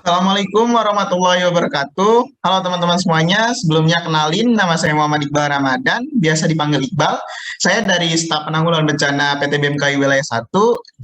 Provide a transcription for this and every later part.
Assalamualaikum warahmatullahi wabarakatuh. Halo teman-teman semuanya, sebelumnya kenalin nama saya Muhammad Iqbal Ramadan, biasa dipanggil Iqbal. Saya dari Staf Penanggulangan Bencana PT BMKG Wilayah 1.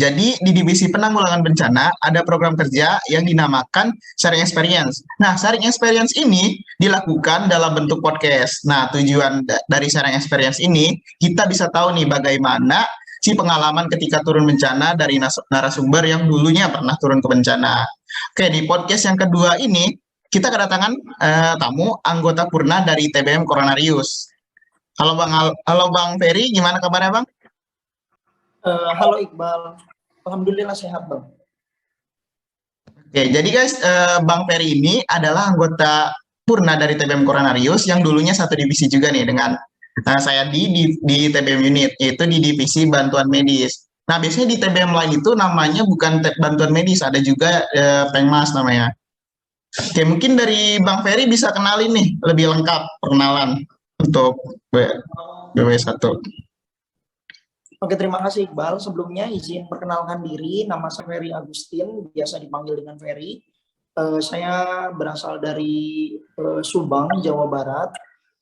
Jadi di Divisi Penanggulangan Bencana ada program kerja yang dinamakan Sharing Experience. Nah, Sharing Experience ini dilakukan dalam bentuk podcast. Nah, tujuan dari Sharing Experience ini, kita bisa tahu nih bagaimana si pengalaman ketika turun bencana dari narasumber yang dulunya pernah turun ke bencana. Oke, di podcast yang kedua ini kita kedatangan tamu anggota Purna dari TBM Coronarius. Halo Bang Ferry, gimana kabarnya Bang? Halo Iqbal, alhamdulillah sehat Bang. Oke, jadi guys, Bang Ferry ini adalah anggota Purna dari TBM Coronarius yang dulunya satu divisi juga nih dengan saya di TBM unit, yaitu di divisi bantuan medis. Nah, biasanya di TBM lain itu namanya bukan bantuan medis, ada juga Pengmas namanya. Oke, mungkin dari Bang Ferry bisa kenalin nih lebih lengkap perkenalan untuk BW1. Oke, terima kasih Iqbal. Sebelumnya izin perkenalkan diri, nama saya Ferry Agustin, biasa dipanggil dengan Ferry. Saya berasal dari Subang, Jawa Barat.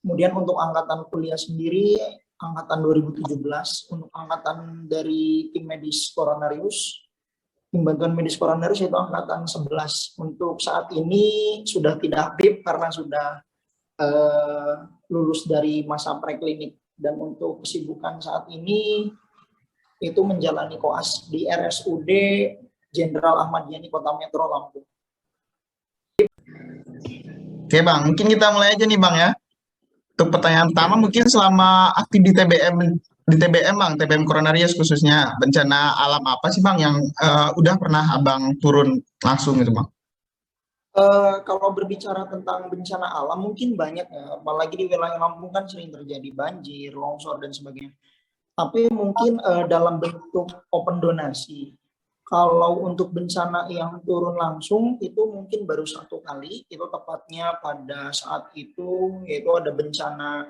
Kemudian untuk angkatan kuliah sendiri, angkatan 2017, untuk angkatan dari tim medis Coronarius, tim bantuan medis Coronarius itu angkatan 11. Untuk saat ini sudah tidak aktif karena sudah lulus dari masa preklinik. Dan untuk kesibukan saat ini itu menjalani koas di RSUD Jenderal Ahmad Yani Kota Metro Lampung. Oke Bang, mungkin kita mulai aja nih Bang ya. Untuk pertanyaan pertama, mungkin selama aktif di TBM Bang, TBM Coronarius khususnya, bencana alam apa sih Bang yang udah pernah Abang turun langsung gitu Bang? Kalau berbicara tentang bencana alam mungkin banyak ya, apalagi di wilayah Lampung kan sering terjadi banjir, longsor dan sebagainya. Tapi mungkin dalam bentuk open donasi. Kalau untuk bencana yang turun langsung itu mungkin baru satu kali, itu tepatnya pada saat itu yaitu ada bencana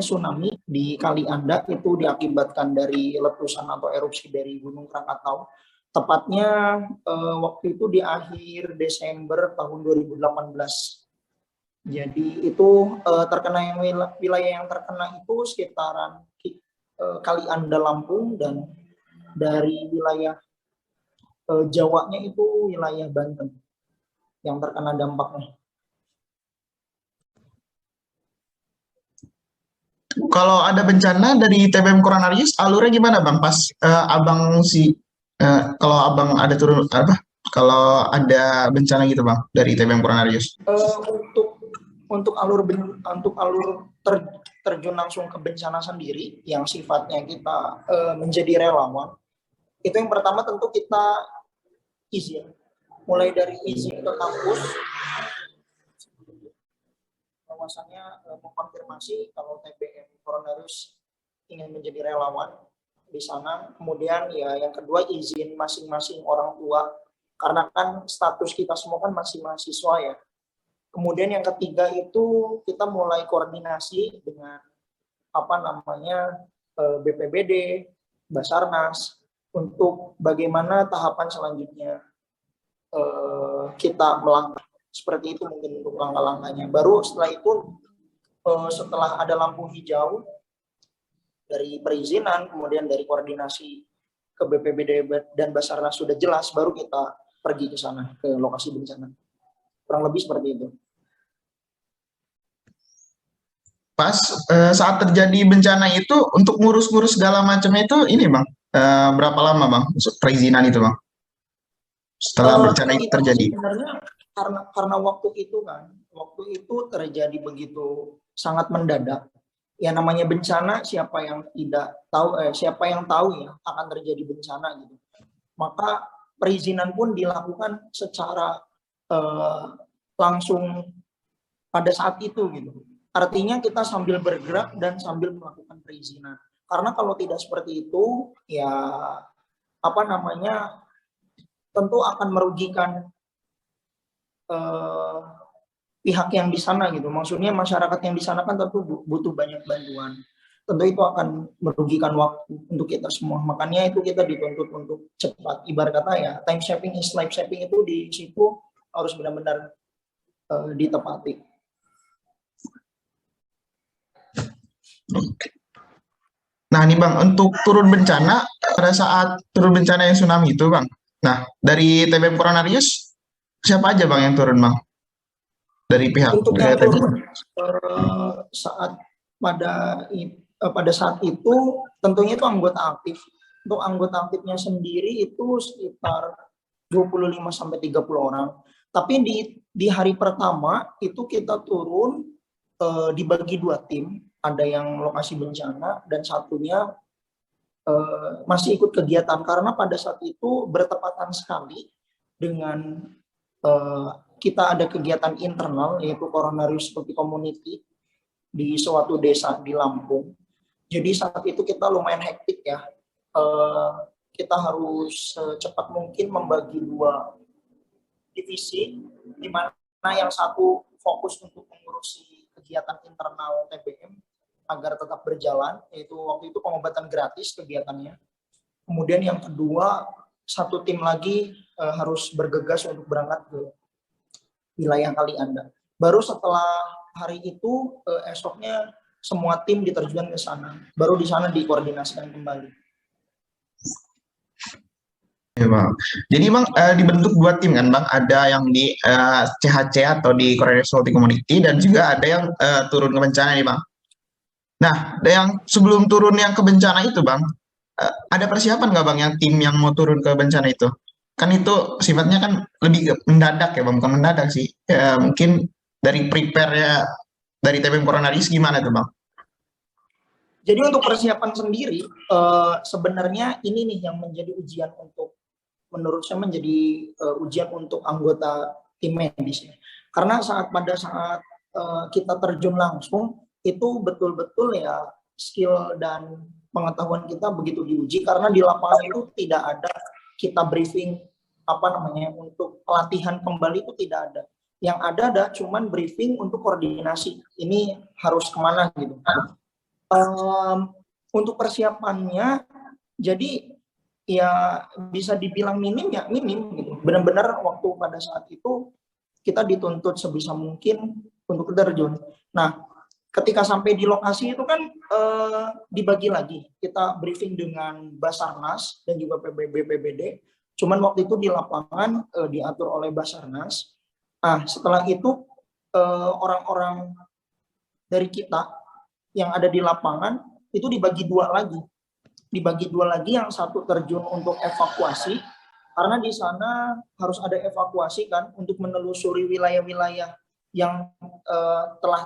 tsunami di Kali Anda, itu diakibatkan dari letusan atau erupsi dari Gunung Krakatau. Tepatnya waktu itu di akhir Desember tahun 2018. Jadi itu terkena wilayah yang terkena itu sekitaran Kali Anda Lampung, dan dari wilayah Jawanya itu wilayah Banten yang terkena dampaknya. Kalau ada bencana dari TBM Coronarius, alurnya gimana Bang? Pas kalau Abang ada turun apa? Kalau ada bencana gitu Bang dari TBM Coronarius? Untuk alur terjun langsung ke bencana sendiri yang sifatnya kita menjadi relawan, itu yang pertama tentu kita izin, mulai dari izin ke kampus, bahwasannya mengkonfirmasi kalau TBM Coronarius ingin menjadi relawan di sana. Kemudian ya yang kedua izin masing-masing orang tua, karena kan status kita semua kan masih mahasiswa ya. Kemudian yang ketiga itu kita mulai koordinasi dengan BPBD, Basarnas, untuk bagaimana tahapan selanjutnya kita melangkah. Seperti itu mungkin untuk langkah-langkahnya. Baru setelah itu, setelah ada lampu hijau dari perizinan, kemudian dari koordinasi ke BPBD dan Basarnas sudah jelas, baru kita pergi ke sana, ke lokasi bencana. Kurang lebih seperti itu. Pas saat terjadi bencana itu untuk ngurus-ngurus segala macam itu ini Bang, berapa lama Bang perizinan itu Bang? Setelah bencana itu terjadi. Sebenarnya karena waktu itu terjadi begitu sangat mendadak. Ya namanya bencana, siapa yang tahu ya akan terjadi bencana gitu. Maka perizinan pun dilakukan secara langsung pada saat itu gitu. Artinya kita sambil bergerak dan sambil melakukan perizinan. Karena kalau tidak seperti itu, ya tentu akan merugikan pihak yang di sana gitu. Maksudnya masyarakat yang di sana kan tentu butuh banyak bantuan. tentu itu akan merugikan waktu untuk kita semua. Makanya itu kita dituntut untuk cepat. Ibarat kata ya, time saving is life saving, itu di situ harus benar-benar ditepati. Nah nih Bang, untuk turun bencana, pada saat turun bencana yang tsunami itu Bang, nah dari TBM Coronarius, siapa aja Bang yang turun Bang? Dari pihak Untuk yang TBM? turun saat pada saat itu tentunya itu anggota aktif. Untuk anggota aktifnya sendiri itu sekitar 25 sampai 30 orang. Tapi di hari pertama itu kita turun dibagi 2 tim, ada yang lokasi bencana dan satunya masih ikut kegiatan, karena pada saat itu bertepatan sekali dengan kita ada kegiatan internal yaitu Coronarius Multi Community di suatu desa di Lampung. Jadi saat itu kita lumayan hektik ya. Kita harus secepat mungkin membagi 2 divisi, di mana yang satu fokus untuk mengurusi kegiatan internal TBM agar tetap berjalan, yaitu waktu itu pengobatan gratis kegiatannya. Kemudian yang kedua, satu tim lagi harus bergegas untuk berangkat ke wilayah Kali Anda. Baru setelah hari itu esoknya semua tim diterjunkan ke sana. Baru di sana dikoordinasikan kembali. Ya, Bang. Jadi Bang dibentuk 2 tim kan Bang, ada yang di CHC atau di Coronarius Multi Community dan juga ada yang turun ke bencana nih Bang. Nah, ada yang sebelum turun yang ke bencana itu Bang, ada persiapan nggak Bang yang tim yang mau turun ke bencana itu? Kan itu sifatnya kan lebih mendadak ya Bang, bukan mendadak sih. Ya, mungkin dari prepare ya dari TBM Coronaris gimana tuh Bang? Jadi untuk persiapan sendiri, sebenarnya ini nih yang menjadi ujian untuk, menurut saya menjadi ujian untuk anggota tim medis. Karena pada saat kita terjun langsung, itu betul-betul ya skill dan pengetahuan kita begitu diuji, karena di lapangan itu tidak ada kita briefing untuk pelatihan kembali, itu tidak ada. Yang ada cuman briefing untuk koordinasi, ini harus kemana gitu. Untuk persiapannya, jadi ya bisa dibilang minim ya minim gitu. Benar-benar waktu pada saat itu kita dituntut sebisa mungkin untuk terjun. Nah, ketika sampai di lokasi itu kan dibagi lagi. Kita briefing dengan Basarnas dan juga PBD. Cuman waktu itu di lapangan diatur oleh Basarnas. Nah, setelah itu orang-orang dari kita yang ada di lapangan itu dibagi 2 lagi. Dibagi 2 lagi, yang satu terjun untuk evakuasi, karena di sana harus ada evakuasi kan untuk menelusuri wilayah-wilayah yang telah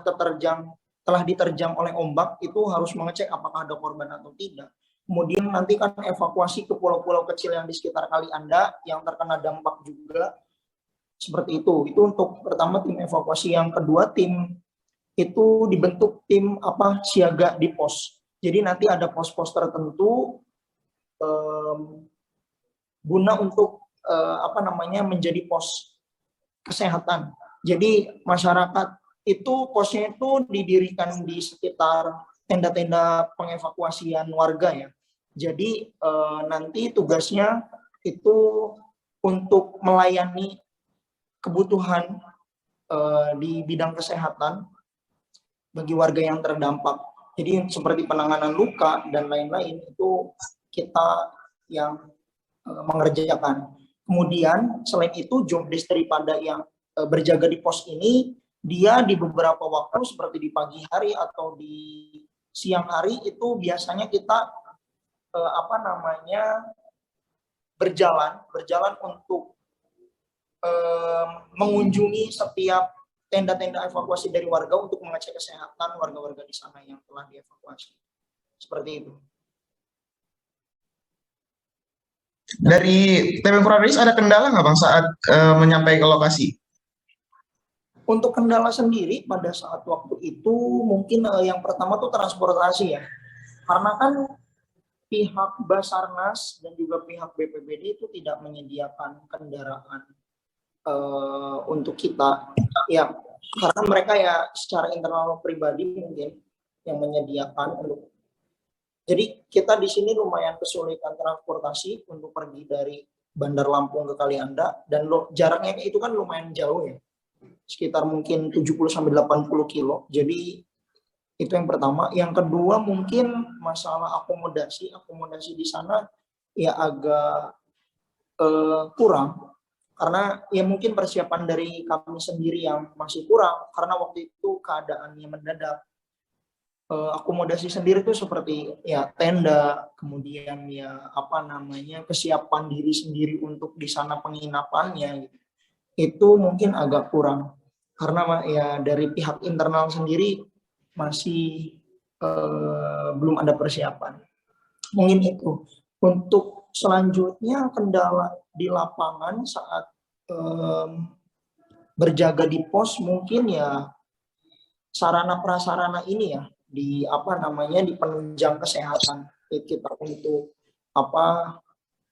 diterjang oleh ombak, itu harus mengecek apakah ada korban atau tidak. Kemudian nanti kan evakuasi ke pulau-pulau kecil yang di sekitar Kali Anda yang terkena dampak juga. Seperti itu. Itu untuk pertama tim evakuasi. Yang kedua, tim itu dibentuk tim siaga di pos. Jadi nanti ada pos-pos tertentu guna untuk menjadi pos kesehatan. Jadi masyarakat itu posnya itu didirikan di sekitar tenda-tenda pengevakuasian warga ya. Jadi nanti tugasnya itu untuk melayani kebutuhan di bidang kesehatan bagi warga yang terdampak. Jadi seperti penanganan luka dan lain-lain itu kita yang mengerjakan. Kemudian selain itu job desk daripada yang berjaga di pos ini, dia di beberapa waktu seperti di pagi hari atau di siang hari itu biasanya kita berjalan untuk mengunjungi setiap tenda-tenda evakuasi dari warga untuk mengecek kesehatan warga-warga di sana yang telah dievakuasi. Seperti itu. Dari TBM Coronaris ada kendala nggak Bang saat menyampai ke lokasi? Untuk kendala sendiri pada saat waktu itu mungkin yang pertama tuh transportasi ya. Karena kan pihak Basarnas dan juga pihak BPBD itu tidak menyediakan kendaraan untuk kita ya, karena mereka ya secara internal pribadi mungkin yang menyediakan untuk Jadi kita di sini lumayan kesulitan transportasi untuk pergi dari Bandar Lampung ke Kalianda, dan jaraknya itu kan lumayan jauh ya, sekitar mungkin 70 sampai 80 kilo. Jadi itu yang pertama. Yang kedua mungkin masalah akomodasi. Akomodasi di sana ya agak kurang, karena ya mungkin persiapan dari kami sendiri yang masih kurang, karena waktu itu keadaannya mendadak. Akomodasi sendiri itu seperti ya tenda, kemudian ya apa namanya, kesiapan diri sendiri untuk di sana penginapannya gitu. Itu mungkin agak kurang, karena ya dari pihak internal sendiri masih belum ada persiapan. Mungkin itu. Untuk selanjutnya kendala di lapangan saat berjaga di pos, mungkin ya sarana prasarana ini ya, di apa namanya, di penunjang kesehatan kita untuk apa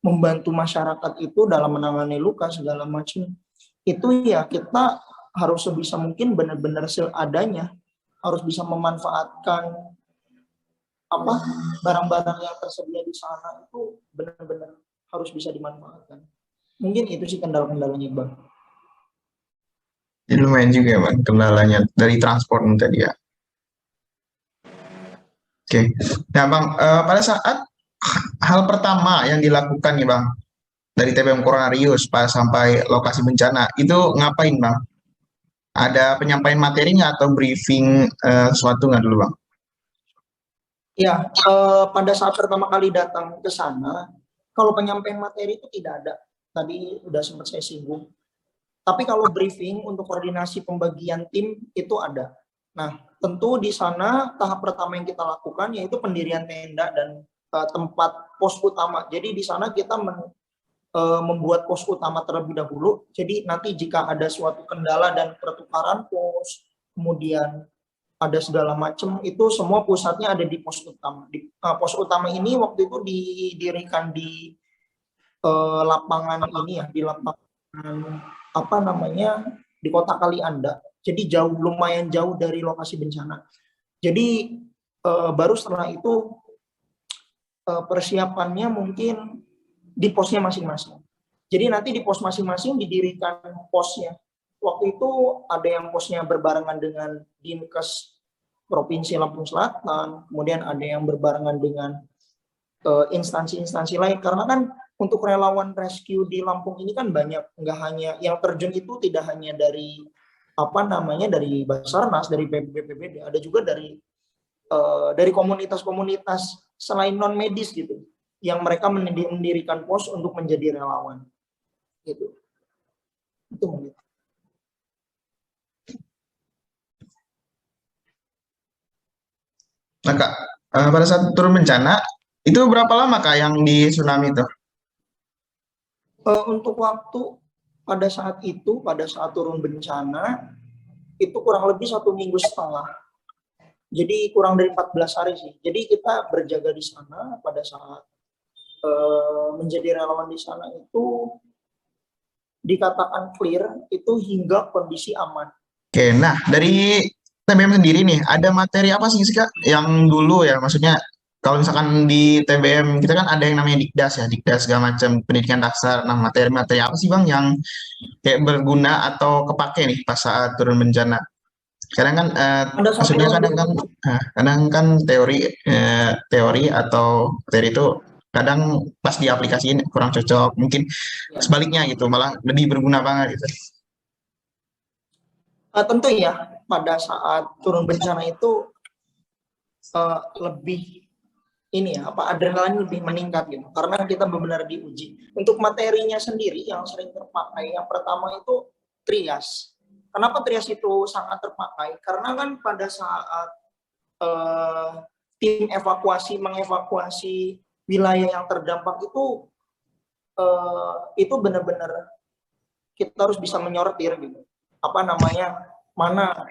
membantu masyarakat itu dalam menangani luka segala macam. Itu ya kita harus sebisa mungkin benar-benar seadanya, harus bisa memanfaatkan apa barang-barang yang tersedia di sana, itu benar-benar harus bisa dimanfaatkan. Mungkin itu sih kendala-kendalanya, Bang. Jadi lumayan juga ya Bang kendalanya dari transport tadi ya. Oke. Nah Bang, pada saat hal pertama yang dilakukan nih Bang dari TPM Coronarius pas sampai lokasi bencana itu ngapain Bang? Ada penyampaian materinya atau briefing sesuatu nggak dulu Bang? Ya, pada saat pertama kali datang ke sana, kalau penyampaian materi itu tidak ada. Tadi sudah sempat saya singgung. Tapi kalau briefing untuk koordinasi pembagian tim itu ada. Nah, tentu di sana tahap pertama yang kita lakukan yaitu pendirian tenda dan tempat pos utama. Jadi di sana kita membuat pos utama terlebih dahulu. Jadi nanti jika ada suatu kendala dan pertukaran pos, kemudian ada segala macam, itu semua pusatnya ada di pos utama. Di pos utama ini waktu itu didirikan di lapangan ini ya, di lapangan apa namanya, di kota Kalianda. Jadi lumayan jauh dari lokasi bencana. Jadi baru setelah itu persiapannya mungkin di posnya masing-masing. Jadi nanti di pos masing-masing didirikan posnya. Waktu itu ada yang posnya berbarengan dengan Dinkes Provinsi Lampung Selatan, kemudian ada yang berbarengan dengan instansi-instansi lain, karena kan untuk relawan rescue di Lampung ini kan banyak, nggak hanya yang terjun itu tidak hanya dari apa namanya, dari Basarnas, dari BPBD, ada juga dari komunitas-komunitas selain non medis gitu, yang mereka mendirikan pos untuk menjadi relawan gitu. Itu mungkin. Nah Kak, pada saat turun bencana itu berapa lama Kak yang di tsunami itu? Untuk waktu pada saat itu, pada saat turun bencana, itu kurang lebih 1,5 minggu. Jadi kurang dari 14 hari sih. Jadi kita berjaga di sana pada saat menjadi relawan di sana itu dikatakan clear itu hingga kondisi aman. Oke, nah dari TBM sendiri nih, ada materi apa sih Kak yang dulu ya, maksudnya kalau misalkan di TBM kita kan ada yang namanya Dikdas ya, Dikdas segala macam pendidikan dasar. Nah, materi-materi apa sih Bang yang kayak berguna atau kepake nih pas saat turun bencana? Kadang kan Anda sampai maksudnya waktu kadang kan teori atau materi itu kadang pas diaplikasiin kurang cocok, mungkin ya, sebaliknya gitu, malah lebih berguna banget gitu. tentu ya pada saat turun bencana itu lebih ini ya, apa, adrenalin lebih meningkat gitu, karena kita benar-benar diuji. Untuk materinya sendiri yang sering terpakai, yang pertama itu trias. Kenapa trias itu sangat terpakai? Karena kan pada saat tim evakuasi mengevakuasi wilayah yang terdampak itu benar-benar kita harus bisa menyortir gitu, apa namanya, mana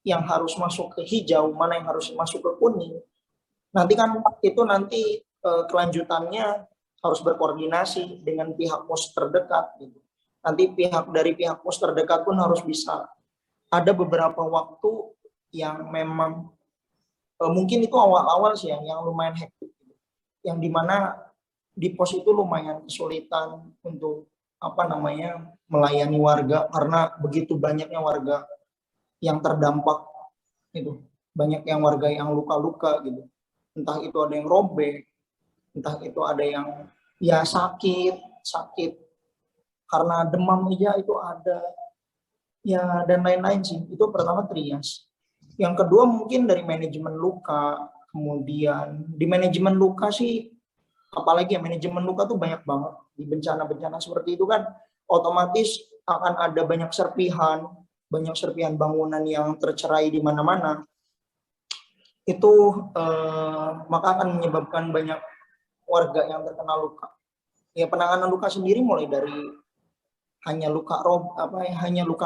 yang harus masuk ke hijau, mana yang harus masuk ke kuning. Nanti kan itu kelanjutannya harus berkoordinasi dengan pihak pos terdekat gitu. Nanti dari pihak pos terdekat pun harus bisa, ada beberapa waktu yang memang mungkin itu awal-awal sih yang lumayan hektik, yang dimana di pos itu lumayan kesulitan untuk apa namanya melayani warga karena begitu banyaknya warga yang terdampak itu, banyak yang warga yang luka-luka gitu, entah itu ada yang robek, entah itu ada yang ya sakit karena demam aja itu ada, ya dan lain-lain sih. Itu pertama trias. Yang kedua mungkin dari manajemen luka. Kemudian di manajemen luka sih, apalagi ya manajemen luka tuh banyak banget di bencana-bencana seperti itu kan, otomatis akan ada banyak serpihan bangunan yang tercerai di mana-mana. Itu maka akan menyebabkan banyak warga yang terkena luka. Ya penanganan luka sendiri mulai dari hanya luka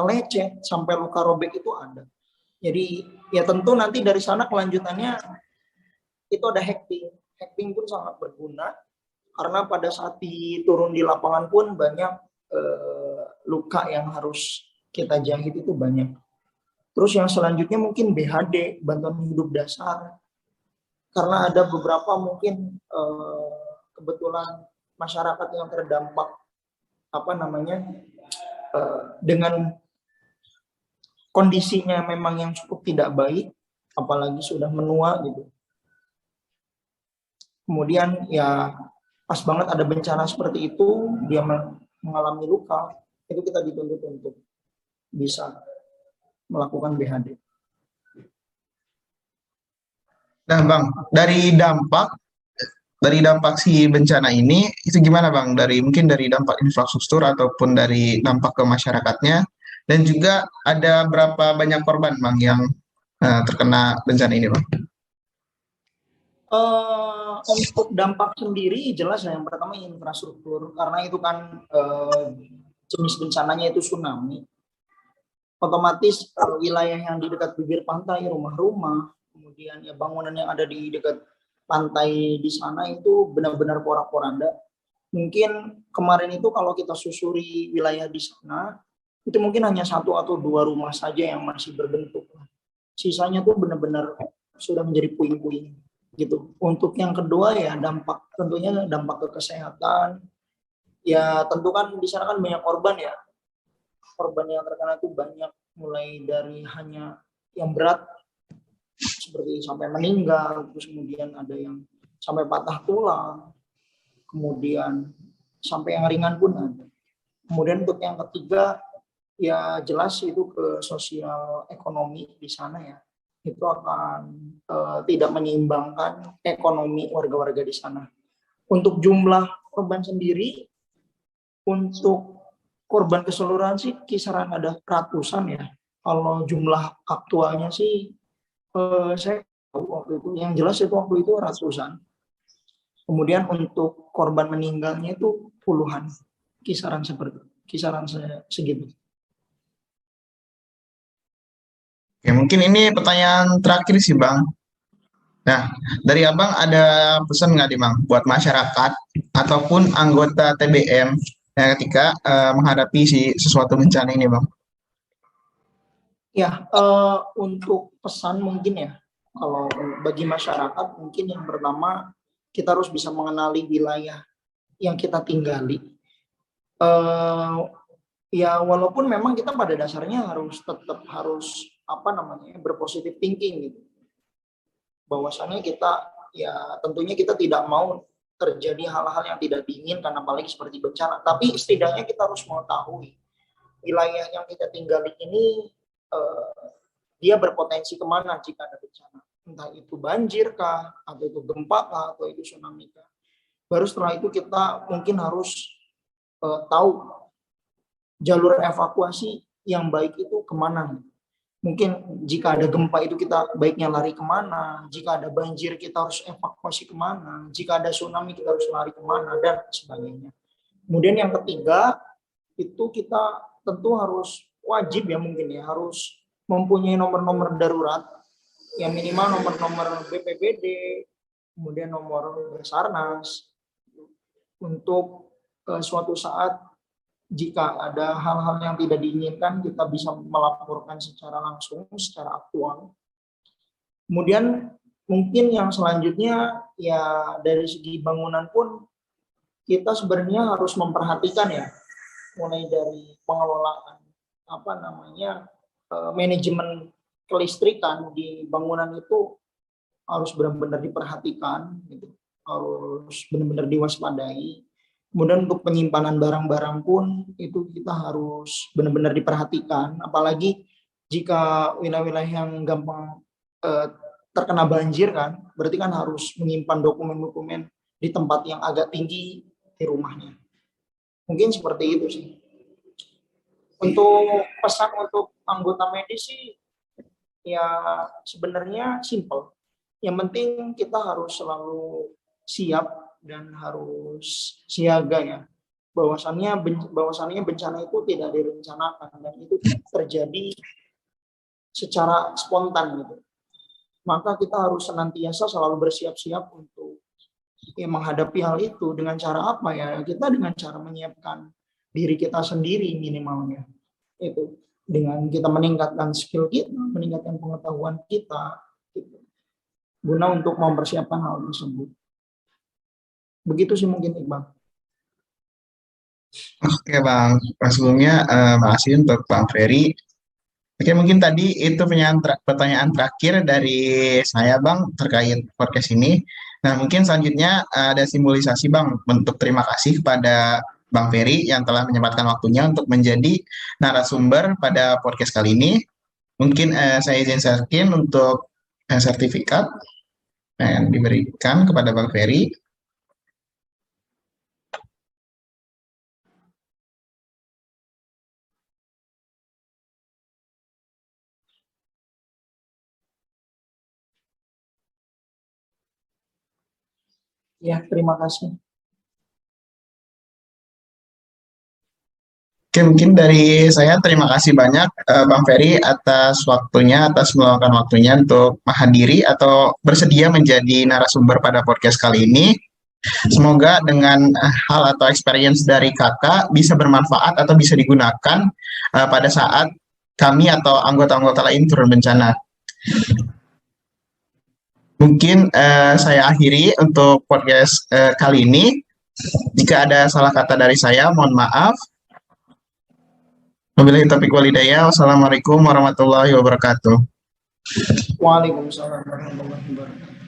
lecet sampai luka robek itu ada. Jadi ya tentu nanti dari sana kelanjutannya itu ada hacking. Hacking pun sangat berguna karena pada saat turun di lapangan pun banyak luka yang harus kita jahit itu banyak. Terus yang selanjutnya mungkin BHD, bantuan hidup dasar. Karena ada beberapa mungkin kebetulan masyarakat yang terdampak dengan kondisinya memang yang cukup tidak baik, apalagi sudah menua gitu. Kemudian ya pas banget ada bencana seperti itu, dia mengalami luka, itu kita dituntut untuk bisa melakukan BHD. Nah, Bang, dari dampak si bencana ini itu gimana, Bang? Mungkin dari dampak infrastruktur ataupun dari dampak ke masyarakatnya, dan juga ada berapa banyak korban, Bang, yang terkena bencana ini, Bang? Untuk dampak sendiri jelas yang pertama infrastruktur, karena itu kan jenis bencananya itu tsunami. Otomatis wilayah yang di dekat bibir pantai, rumah-rumah, kemudian ya bangunan yang ada di dekat pantai di sana itu benar-benar porak-poranda. Mungkin kemarin itu kalau kita susuri wilayah di sana, itu mungkin hanya 1 atau 2 rumah saja yang masih berbentuk. Sisanya tuh benar-benar sudah menjadi puing-puing gitu. Untuk yang kedua ya tentunya dampak ke kesehatan. Ya tentu kan di sana kan banyak korban ya. Korban yang terkena itu banyak, mulai dari hanya yang berat seperti sampai meninggal, terus kemudian ada yang sampai patah tulang, kemudian sampai yang ringan pun ada. Kemudian untuk yang ketiga ya jelas itu ke sosial ekonomi di sana ya, itu akan tidak menyeimbangkan ekonomi warga-warga di sana. Untuk jumlah korban sendiri, untuk korban keseluruhan sih kisaran ada ratusan ya. Kalau jumlah aktualnya sih saya tahu waktu itu, yang jelas itu waktu itu ratusan. Kemudian untuk korban meninggalnya itu puluhan, kisaran segitu. Ya, mungkin ini pertanyaan terakhir sih, Bang. Nah, dari Abang ada pesan nggak nih, Bang, buat masyarakat ataupun anggota TBM ya, ketika menghadapi sesuatu bencana ini, Bang? Ya, untuk pesan mungkin ya, kalau bagi masyarakat mungkin yang pertama kita harus bisa mengenali wilayah yang kita tinggali. Ya walaupun memang kita pada dasarnya tetap harus berpositif thinking gitu. Bahwasannya kita ya tentunya kita tidak mau terjadi hal-hal yang tidak diinginkan, apalagi seperti bencana. Tapi setidaknya kita harus mengetahui wilayah yang kita tinggali ini dia berpotensi kemana jika ada bencana. Entah itu banjir kah, atau itu gempa kah, atau itu tsunami kah. Baru setelah itu kita mungkin harus tahu jalur evakuasi yang baik itu kemana. Mungkin jika ada gempa itu kita baiknya lari kemana, jika ada banjir kita harus evakuasi kemana, jika ada tsunami kita harus lari kemana, dan sebagainya. Kemudian yang ketiga, itu kita tentu harus wajib ya mungkin ya, harus mempunyai nomor-nomor darurat, yang minimal nomor-nomor BPBD, kemudian nomor Basarnas, untuk suatu saat jika ada hal-hal yang tidak diinginkan, kita bisa melaporkan secara langsung, secara aktual. Kemudian mungkin yang selanjutnya ya dari segi bangunan pun kita sebenarnya harus memperhatikan ya, mulai dari pengelolaan manajemen kelistrikan di bangunan itu harus benar-benar diperhatikan gitu, harus benar-benar diwaspadai. Kemudian untuk penyimpanan barang-barang pun itu kita harus benar-benar diperhatikan, apalagi jika wilayah-wilayah yang gampang terkena banjir kan, berarti kan harus menyimpan dokumen-dokumen di tempat yang agak tinggi di rumahnya. Mungkin seperti itu sih. Untuk pesan untuk anggota medis sih ya sebenarnya simple. Yang penting kita harus selalu siap dan harus siaga ya. Bahwasannya bencana itu tidak direncanakan dan itu terjadi secara spontan gitu. Maka kita harus senantiasa selalu bersiap-siap untuk menghadapi hal itu. Dengan cara apa ya? Kita dengan cara menyiapkan diri kita sendiri minimalnya. Itu dengan kita meningkatkan skill kita, meningkatkan pengetahuan kita, gitu, guna untuk mempersiapkan hal tersebut. Begitu sih mungkin Iqbal. Oke Bang, sebelumnya makasih untuk Bang Ferry. Oke, mungkin tadi itu pertanyaan terakhir dari saya Bang terkait podcast ini. Nah, mungkin selanjutnya ada simbolisasi Bang untuk terima kasih kepada Bang Ferry yang telah menyempatkan waktunya untuk menjadi narasumber pada podcast kali ini. Mungkin saya izin sharing untuk sertifikat yang diberikan kepada Bang Ferry. Ya, terima kasih. Oke, mungkin dari saya terima kasih banyak Bang Ferry atas waktunya, atas meluangkan waktunya untuk menghadiri atau bersedia menjadi narasumber pada podcast kali ini. Semoga dengan hal atau experience dari kakak bisa bermanfaat atau bisa digunakan pada saat kami atau anggota-anggota lain turun bencana. Mungkin saya akhiri untuk podcast kali ini. Jika ada salah kata dari saya, mohon maaf. Wabillahi taufiq walhidayah. Wassalamualaikum warahmatullahi wabarakatuh. Waalaikumsalam warahmatullahi wabarakatuh.